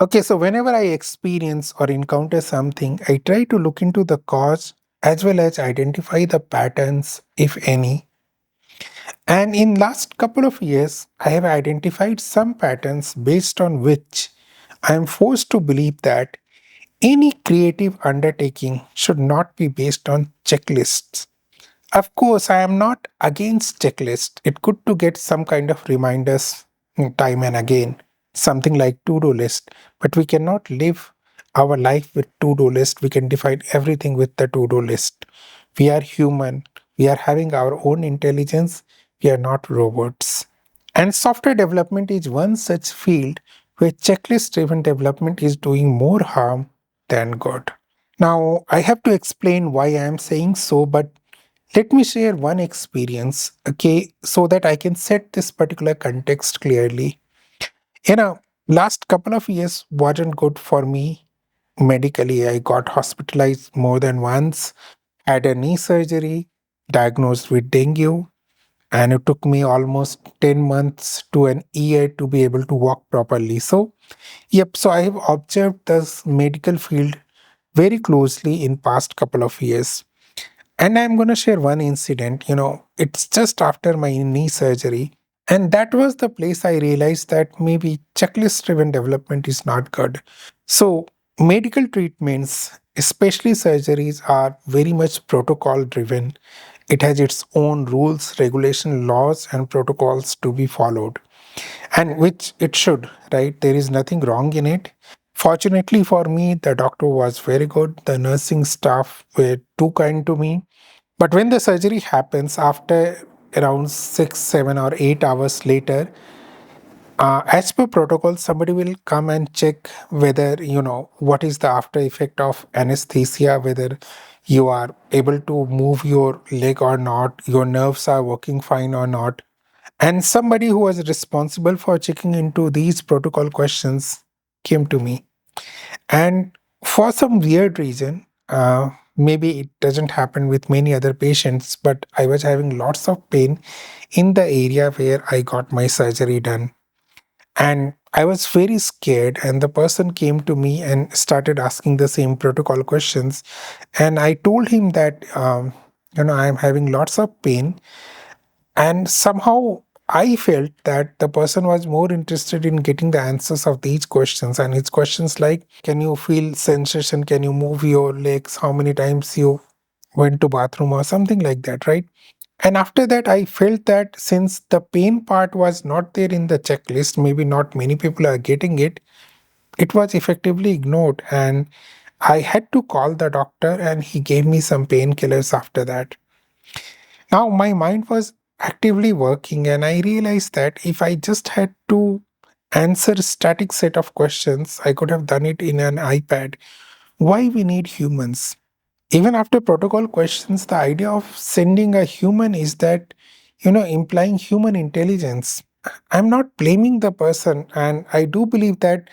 Okay, so whenever I experience or encounter something, I try to look into the cause as well as identify the patterns, if any. And in last couple of years, I have identified some patterns based on which I am forced to believe that any creative undertaking should not be based on checklists. Of course, I am not against checklist. It's good to get some kind of reminders time and again, something like to-do list. But we cannot live our life with to-do list. We can define everything with the to-do list. We are human. We are having our own intelligence. We are not robots. And software development is one such field where checklist-driven development is doing more harm than good. Now, I have to explain why I am saying so, but let me share one experience, okay, so that I can set this particular context clearly. You know, last couple of years wasn't good for me medically. I got hospitalized more than once, had a knee surgery, diagnosed with dengue, and it took me almost 10 months to an year to be able to walk properly. So, yep, so I have observed this medical field very closely in past couple of years. And I'm going to share one incident. It's just after my knee surgery. And that was the place I realized that maybe checklist driven development is not good. So, medical treatments, especially surgeries, are very much protocol driven. It has its own rules, regulation, laws, and protocols to be followed, and which it should, right? There is nothing wrong in it. Fortunately for me, the doctor was very good. The nursing staff were too kind to me, but when the surgery happens after around 6, 7, or 8 hours later, as per protocol, somebody will come and check whether, what is the after effect of anesthesia, whether you are able to move your leg or not, your nerves are working fine or not. And somebody who was responsible for checking into these protocol questions came to me. And for some weird reason, maybe it doesn't happen with many other patients, but I was having lots of pain in the area where I got my surgery done. And I was very scared. And the person came to me and started asking the same protocol questions. And I told him that, I'm having lots of pain. And somehow I felt that the person was more interested in getting the answers of these questions. And it's questions like, can you feel sensation? Can you move your legs? How many times you went to bathroom or something like that, right? And after that, I felt that since the pain part was not there in the checklist, maybe not many people are getting it, it was effectively ignored. And I had to call the doctor and he gave me some painkillers after that. Now, my mind was actively working, and I realized that if I just had to answer a static set of questions, I could have done it in an iPad. Why we need humans? Even after protocol questions, the idea of sending a human is that, implying human intelligence. I'm not blaming the person, and I do believe that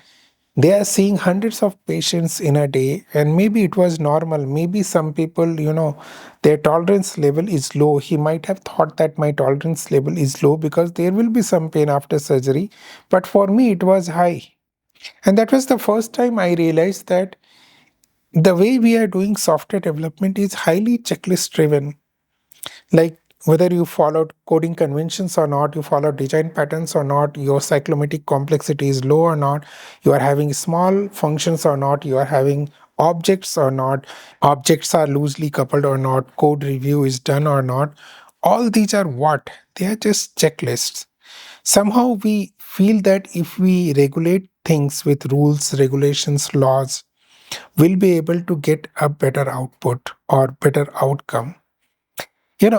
they are seeing hundreds of patients in a day, and maybe it was normal. Maybe some people, their tolerance level is low. He might have thought that my tolerance level is low because there will be some pain after surgery, but for me it was high. And that was the first time I realized that the way we are doing software development is highly checklist driven. Like, whether you followed coding conventions or not, you follow design patterns or not, your cyclomatic complexity is low or not, you are having small functions or not, you are having objects or not, objects are loosely coupled or not, code review is done or not. All these are what? They are just checklists. Somehow we feel that if we regulate things with rules, regulations, laws, we'll be able to get a better output or better outcome.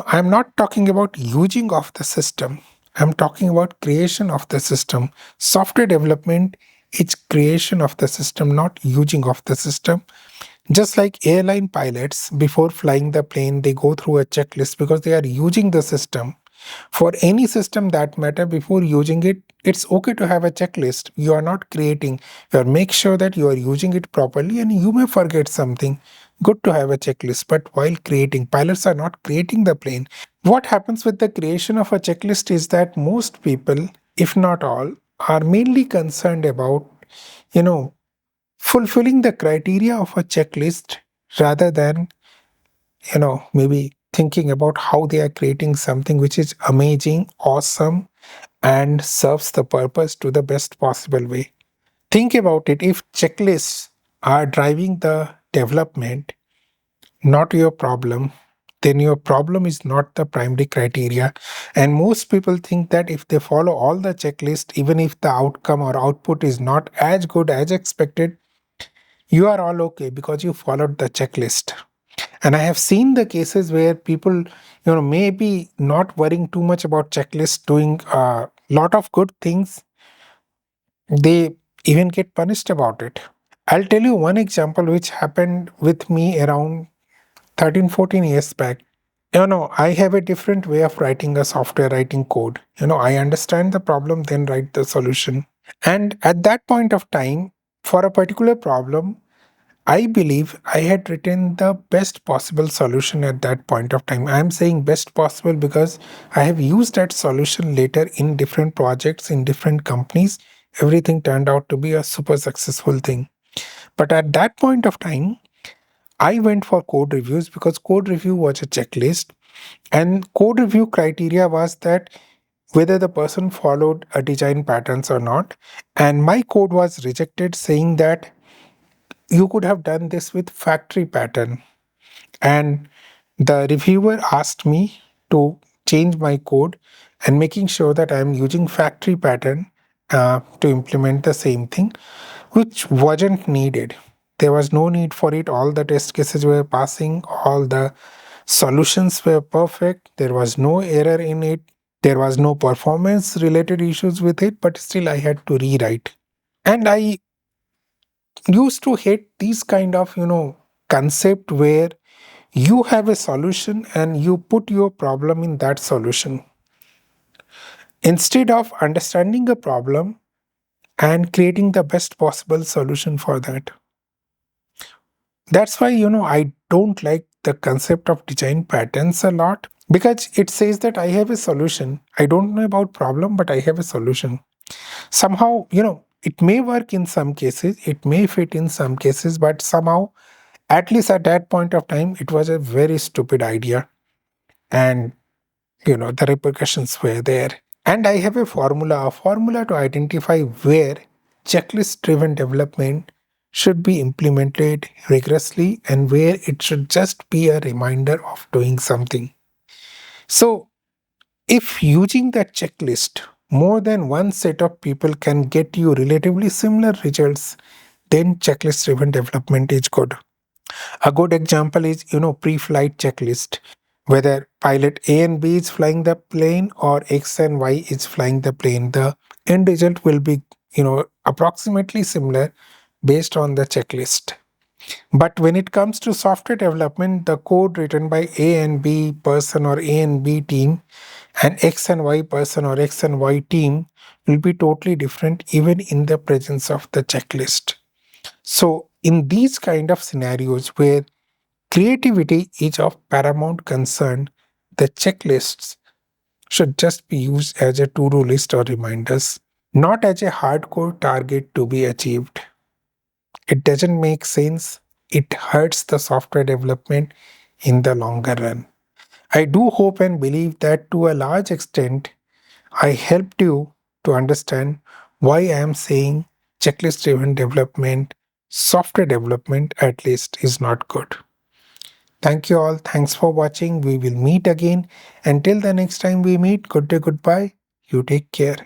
I'm not talking about using of the system. I'm talking about creation of the system. Software development is creation of the system, not using of the system. Just like airline pilots, before flying the plane, they go through a checklist because they are using the system. For any system that matter, before using it, it's okay to have a checklist. You are not creating. You are make sure that you are using it properly, and you may forget something. Good to have a checklist, but while creating, pilots are not creating the plane. What happens with the creation of a checklist is that most people, if not all, are mainly concerned about you know, fulfilling the criteria of a checklist rather than, maybe thinking about how they are creating something which is amazing, awesome, and serves the purpose to the best possible way. Think about it, if checklists are driving the development, not your problem, then your problem is not the primary criteria. And most people think that if they follow all the checklist, even if the outcome or output is not as good as expected, you are all okay because you followed the checklist. And I have seen the cases where people, maybe not worrying too much about checklists, doing a lot of good things, they even get punished about it. I'll tell you one example which happened with me around 13, 14 years back. I have a different way of writing a software, writing code. I understand the problem, then write the solution. And at that point of time, for a particular problem, I believe I had written the best possible solution at that point of time. I'm saying best possible because I have used that solution later in different projects, in different companies. Everything turned out to be a super successful thing. But at that point of time, I went for code reviews because code review was a checklist. And code review criteria was that whether the person followed a design patterns or not. And my code was rejected, saying that you could have done this with factory pattern. And the reviewer asked me to change my code and making sure that I am using factory pattern to implement the same thing, which wasn't needed. There was no need for it. All the test cases were passing, all the solutions were perfect, there was no error in it, there was no performance related issues with it, but still I had to rewrite. And I used to hate these kind of, concept where you have a solution and you put your problem in that solution instead of understanding a problem and creating the best possible solution for that. That's why, I don't like the concept of design patterns a lot, because it says that I have a solution. I don't know about problem, but I have a solution. Somehow, it may work in some cases, it may fit in some cases, but somehow, at least at that point of time, it was a very stupid idea. And, the repercussions were there. And I have a formula to identify where checklist driven development should be implemented rigorously and where it should just be a reminder of doing something. So, if using that checklist, more than one set of people can get you relatively similar results, then checklist driven development is good. A good example is, pre-flight checklist. Whether pilot A and B is flying the plane or X and Y is flying the plane, the end result will be, approximately similar based on the checklist. But when it comes to software development, the code written by A and B person or A and B team and X and Y person or X and Y team will be totally different even in the presence of the checklist. So in these kind of scenarios where creativity is of paramount concern, the checklists should just be used as a to-do list or reminders, not as a hardcore target to be achieved. It doesn't make sense. It hurts the software development in the longer run. I do hope and believe that to a large extent, I helped you to understand why I am saying checklist driven development, software development at least, is not good. Thank you all. Thanks for watching. We will meet again. Until the next time we meet, good day, goodbye. You take care.